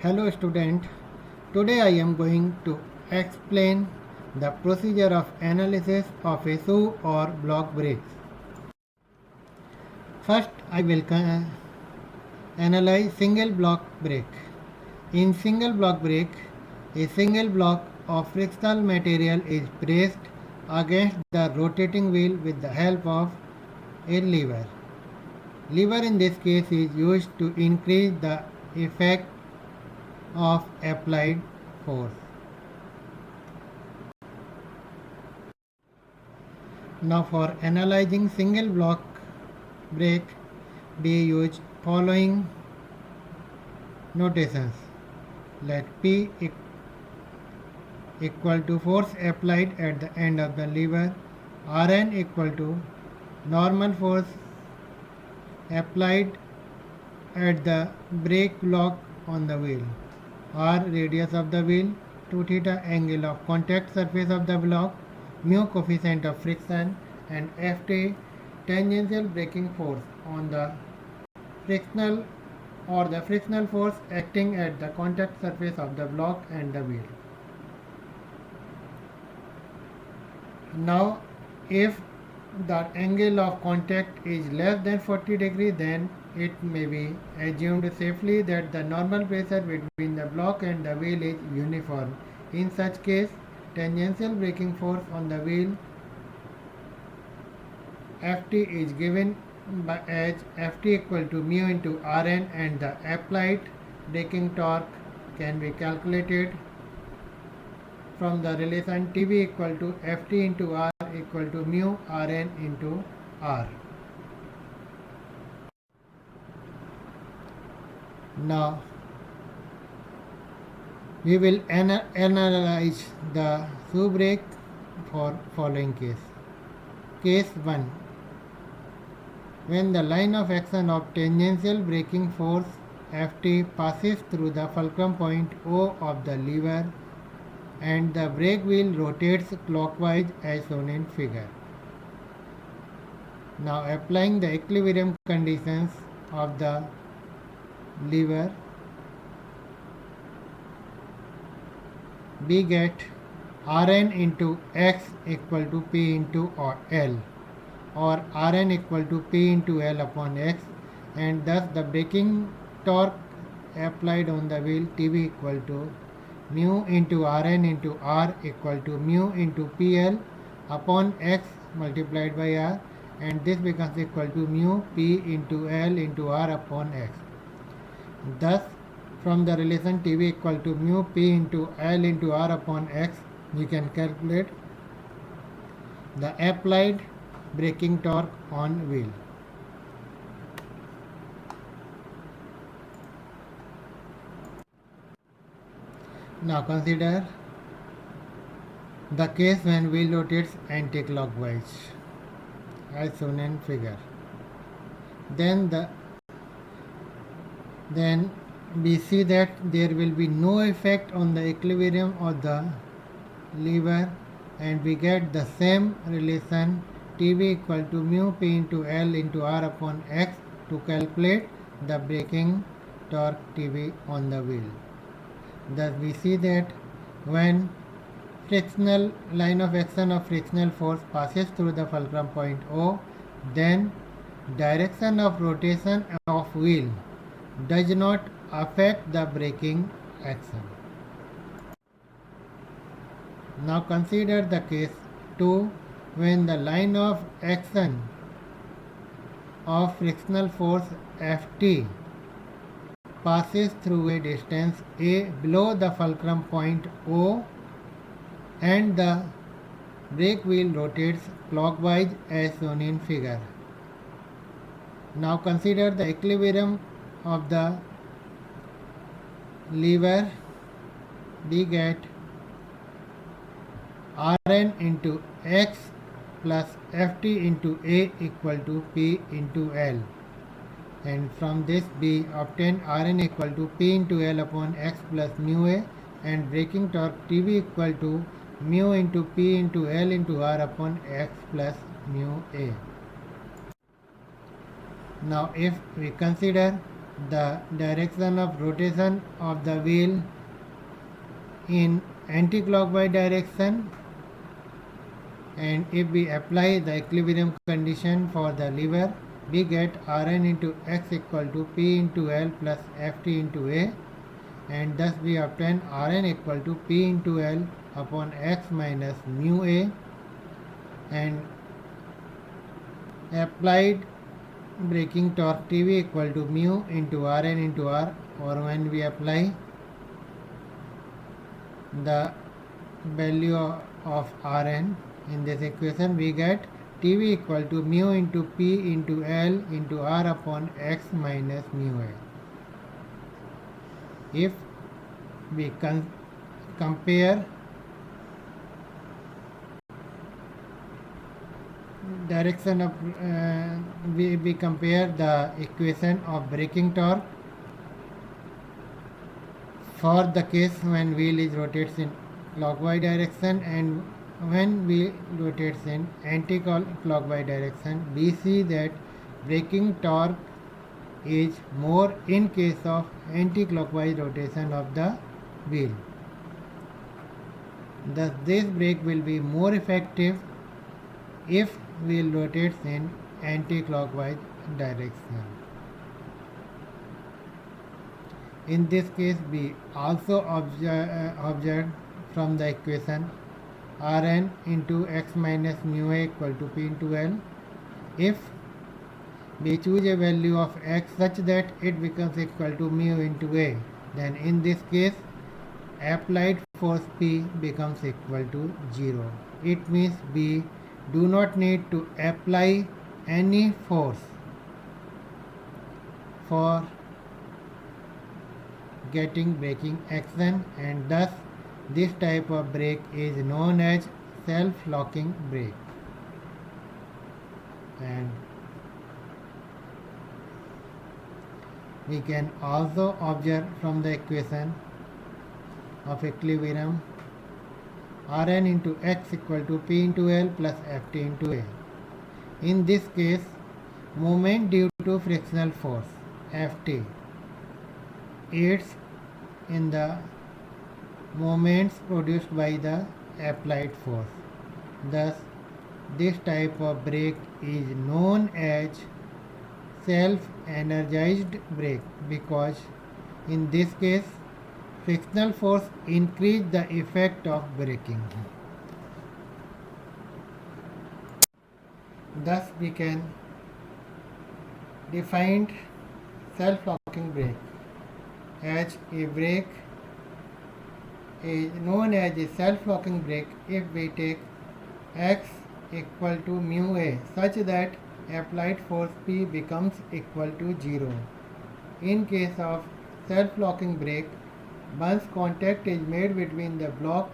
Hello student, today I am going to explain the procedure of analysis of a shoe or block brakes. First I will analyze single block brake. In single block brake, a single block of frictional material is pressed against the rotating wheel with the help of a lever. Lever in this case is used to increase the effect of applied force. Now for analyzing single block brake, we use following notations. Let P equal to force applied at the end of the lever, Rn equal to normal force applied at the brake block on the wheel, R radius of the wheel, 2 theta angle of contact surface of the block, mu coefficient of friction, and Ft tangential braking force on the frictional or the frictional force acting at the contact surface of the block and the wheel. Now if the angle of contact is less than 40 degree, then it may be assumed safely that the normal pressure between the block and the wheel is uniform. In such case, tangential braking force on the wheel Ft is given as Ft equal to mu into Rn, and the applied braking torque can be calculated from the relation Tb equal to Ft into R equal to mu Rn into R. Now we will analyze the shoe brake for following case. Case 1. When the line of action of tangential braking force Ft passes through the fulcrum point O of the lever and the brake wheel rotates clockwise as shown in figure. Now applying the equilibrium conditions of the lever, we get Rn into X equal to P into L, or Rn equal to P into L upon X, and thus the braking torque applied on the wheel Tb equal to mu into Rn into R equal to mu into PL upon X multiplied by R, and this becomes equal to mu P into L into R upon X. Thus from the relation Tb equal to mu P into L into R upon X, we can calculate the applied braking torque on wheel. Now consider the case when wheel rotates anti-clockwise as shown in figure. Then we see that there will be no effect on the equilibrium of the lever, and we get the same relation Tb equal to mu P into L into R upon X to calculate the braking torque Tb on the wheel. Thus we see that when frictional line of action of frictional force passes through the fulcrum point O, then direction of rotation of wheel does not affect the braking action. Now consider the case 2, when the line of action of frictional force Ft passes through a distance A below the fulcrum point O and the brake wheel rotates clockwise as shown in figure. Now consider the equilibrium of the lever. We get Rn into X plus Ft into A equal to P into L, and from this we obtain Rn equal to P into L upon X plus mu A, and braking torque Tb equal to mu into P into L into R upon X plus mu A. Now if we consider the direction of rotation of the wheel in anti-clockwise direction, and if we apply the equilibrium condition for the lever, we get Rn into x equal to P into L plus Ft into A, and thus we obtain Rn equal to P into L upon x minus mu A, and applied braking torque Tv equal to mu into Rn into R, or when we apply the value of Rn in this equation, we get Tv equal to mu into P into L into R upon x minus mu A. If we compare direction of we compare the equation of braking torque for the case when wheel is rotates in clockwise direction and when wheel rotates in anti-clockwise direction, we see that braking torque is more in case of anti-clockwise rotation of the wheel. Thus this brake will be more effective if wheel rotates in anti-clockwise direction. In this case, we also observe from the equation Rn into x minus mu A equal to P into L. If we choose a value of x such that it becomes equal to mu into A, then in this case applied force P becomes equal to 0. It means we do not need to apply any force for getting braking action, and thus this type of brake is known as self-locking brake. And we can also observe from the equation of equilibrium Rn into x equal to P into L plus Ft into A. In this case, moment due to frictional force Ft aids in the moments produced by the applied force. Thus, this type of brake is known as self-energized brake because in this case frictional force increase the effect of braking. Thus we can define self-locking brake as a brake is known as a self-locking brake if we take x equal to mu A such that applied force P becomes equal to 0. In case of self-locking brake, once contact is made between the block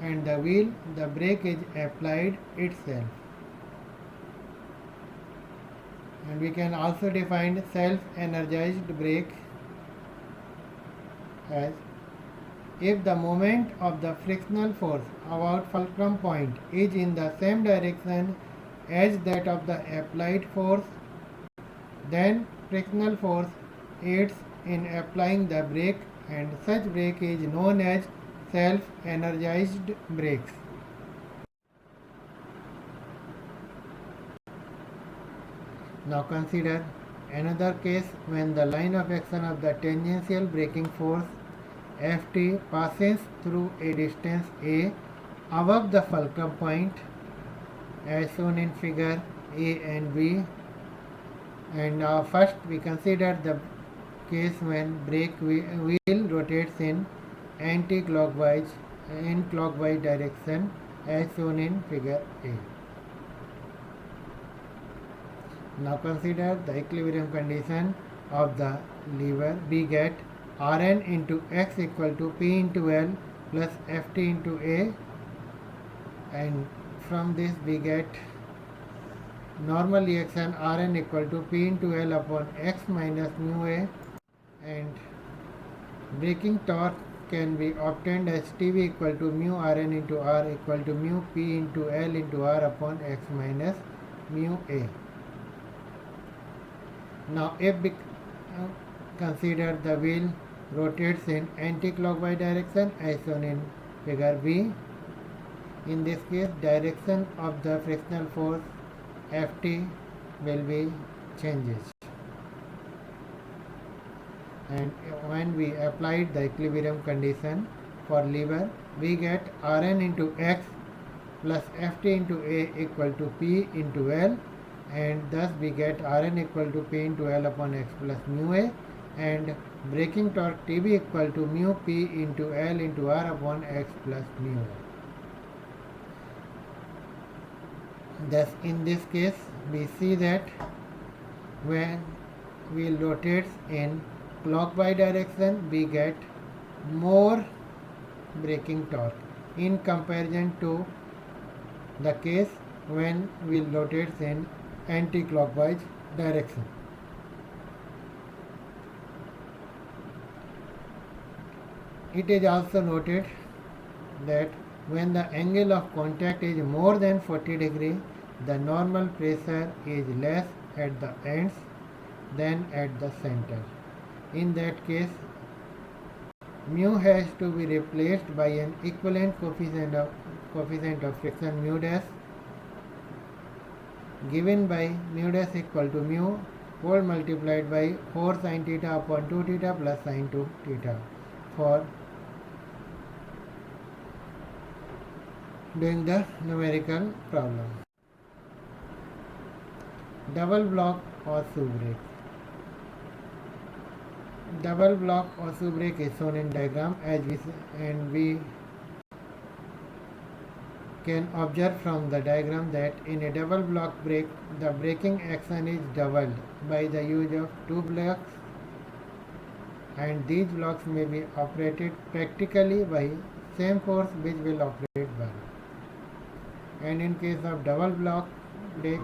and the wheel, the brake is applied itself. And we can also define self-energized brake as if the moment of the frictional force about fulcrum point is in the same direction as that of the applied force, then frictional force aids in applying the brake, and such brake is known as self-energized brakes. Now consider another case when the line of action of the tangential braking force Ft passes through a distance A above the fulcrum point as shown in figure A and B. And first we consider the case when brake wheel rotates in anti-clockwise clockwise direction as shown in figure A. Now consider the equilibrium condition of the lever. We get Rn into x equal to P into L plus Ft into A, and from this we get normal reaction Rn equal to P into L upon x minus mu A, and braking torque can be obtained as Tv equal to mu Rn into R equal to mu P into L into R upon x minus mu A. Now if consider the wheel rotates in anti-clockwise direction as shown in figure B. In this case, direction of the frictional force Ft will be changes. And when we applied the equilibrium condition for lever, we get Rn into x plus Ft into A equal to P into L, and thus we get Rn equal to P into L upon x plus mu A, and braking torque Tb equal to mu P into L into R upon x plus mu A. Thus in this case we see that when wheel rotates in clockwise direction we get more braking torque in comparison to the case when wheel rotates in anti-clockwise direction. It is also noted that when the angle of contact is more than 40 degrees, the normal pressure is less at the ends than at the center. In that case, mu has to be replaced by an equivalent coefficient of friction mu dash, given by mu dash equal to mu whole multiplied by 4 sin theta upon 2 theta plus sin 2 theta for doing the numerical problem. Double block or shoe brake. Double block or shoe brake is shown in diagram and we can observe from the diagram that in a double block brake the braking action is doubled by the use of two blocks, and these blocks may be operated practically by same force which will operate one. And in case of double block brake,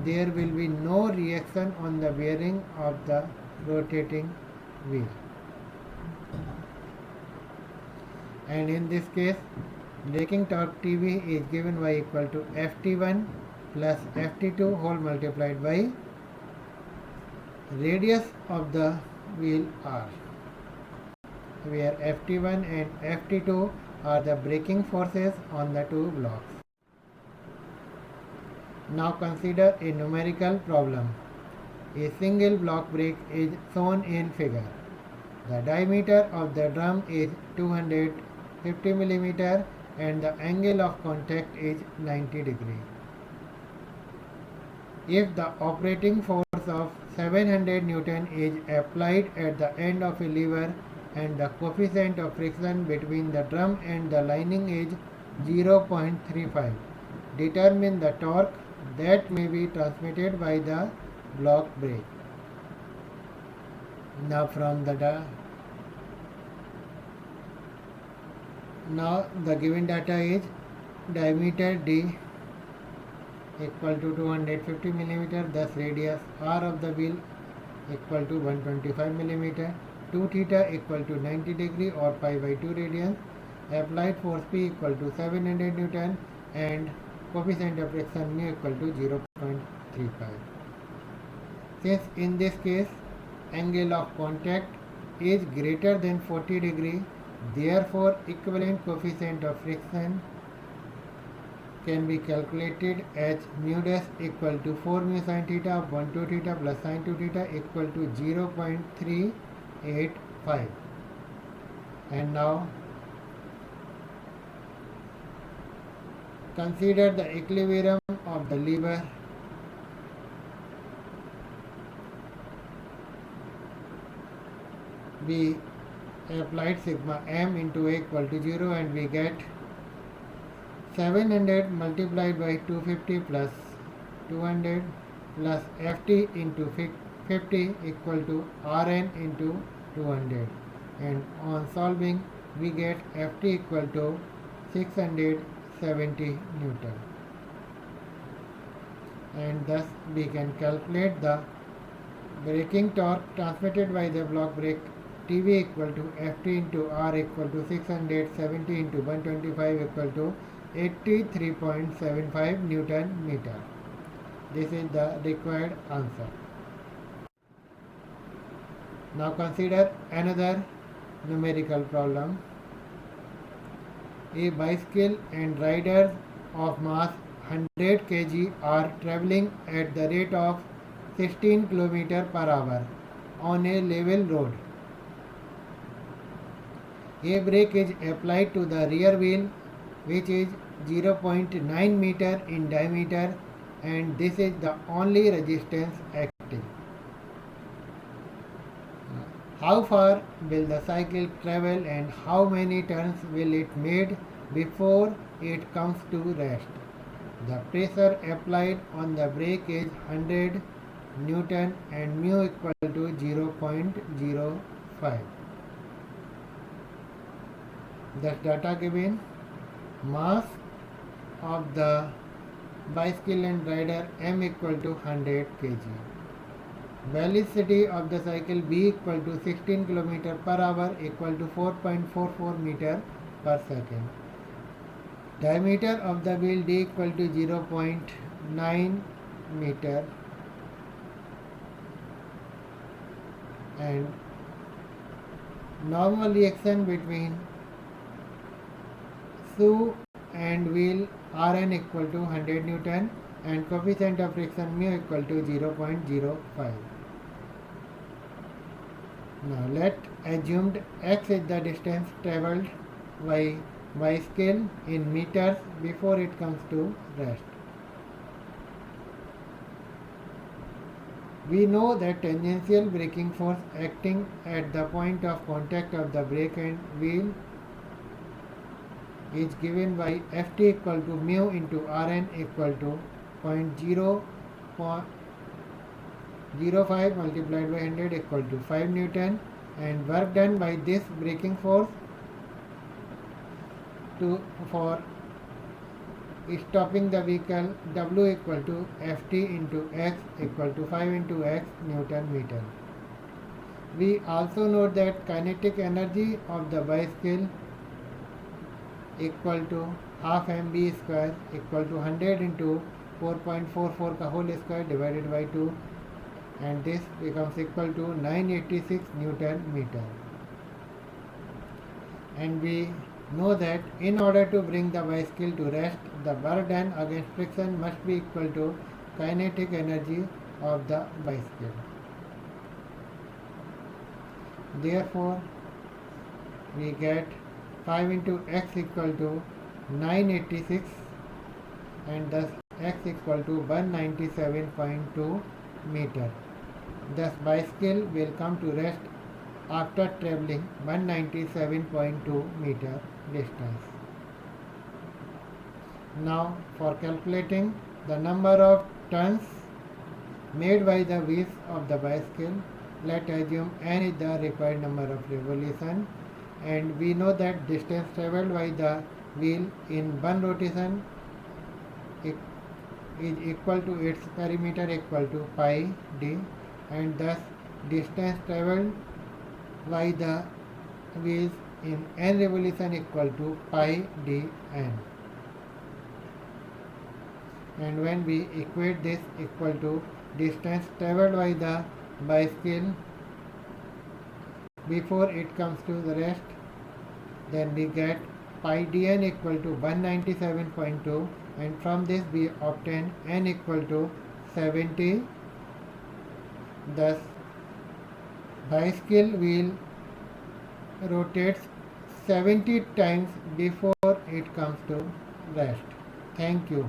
there will be no reaction on the bearing of the rotating wheel. And in this case, braking torque Tb is given by equal to Ft1 plus Ft2 whole multiplied by radius of the wheel R, where Ft1 and Ft2 are the braking forces on the two blocks. Now consider a numerical problem. A single block brake is shown in figure. The diameter of the drum is 250 mm and the angle of contact is 90 degrees. If the operating force of 700 Newton is applied at the end of a lever and the coefficient of friction between the drum and the lining is 0.35, determine the torque that may be transmitted by the block brake. Now the given data is diameter D equal to 250 mm, thus radius R of the wheel equal to 125 mm, 2 theta equal to 90 degree or pi by 2 radians, applied force P equal to 700 Newton and coefficient of friction mu equal to 0.35. Since in this case angle of contact is greater than 40 degree, therefore equivalent coefficient of friction can be calculated as mu dash equal to 4 mu sin theta upon 2 theta plus sin 2 theta equal to 0.385. And now consider the equilibrium of the lever. We applied sigma m into A equal to 0 and we get 700 multiplied by 250 plus 200 plus Ft into 50 equal to Rn into 200, and on solving we get Ft equal to 670 Newton, and thus we can calculate the braking torque transmitted by the block brake Tb equal to Ft into R equal to 670 into 125 equal to 83.75 Newton meter. This is the required answer. Now consider another numerical problem. A bicycle and riders of mass 100 kg are traveling at the rate of 16 km per hour on a level road. A brake is applied to the rear wheel, which is 0.9 meter in diameter, and this is the only resistance acting. How far will the cycle travel and how many turns will it make before it comes to rest? The pressure applied on the brake is 100 Newton and mu equal to 0.05. Thus data given: mass of the bicycle and rider m equal to 100 kg. Velocity of the cycle b equal to 16 km per hour equal to 4.44 meter per second. Diameter of the wheel d equal to 0.9 meter and normal reaction between shoe and wheel Rn equal to 100 Newton and coefficient of friction mu equal to 0.05. Now let assumed x is the distance travelled by bicycle in meters before it comes to rest. We know that tangential braking force acting at the point of contact of the brake and wheel is given by Ft equal to mu into Rn equal to 0.05 multiplied by 100 equal to 5 Newton, and work done by this braking force for stopping the vehicle W equal to Ft into x equal to 5 into x Newton meter. We also note that kinetic energy of the bicycle equal to half mb square equal to 100 into 4.44 का whole square divided by 2, and this becomes equal to 986 Newton meter. And we know that in order to bring the bicycle to rest, the work done against friction must be equal to kinetic energy of the bicycle. Therefore, we get 5 into x equal to 986 and thus x equal to 197.2 meter. Thus bicycle will come to rest after travelling 197.2 meter distance. Now for calculating the number of turns made by the wheels of the bicycle, let assume n is the required number of revolution, and we know that distance travelled by the wheel in one rotation is equal to its perimeter equal to pi d, and thus distance travelled by the wheels in n revolution equal to pi d n. And when we equate this equal to distance travelled by the bicycle before it comes to the rest, then we get pi dn equal to 197.2, and from this we obtain n equal to 70. Thus bicycle wheel rotates 70 times before it comes to rest. Thank you.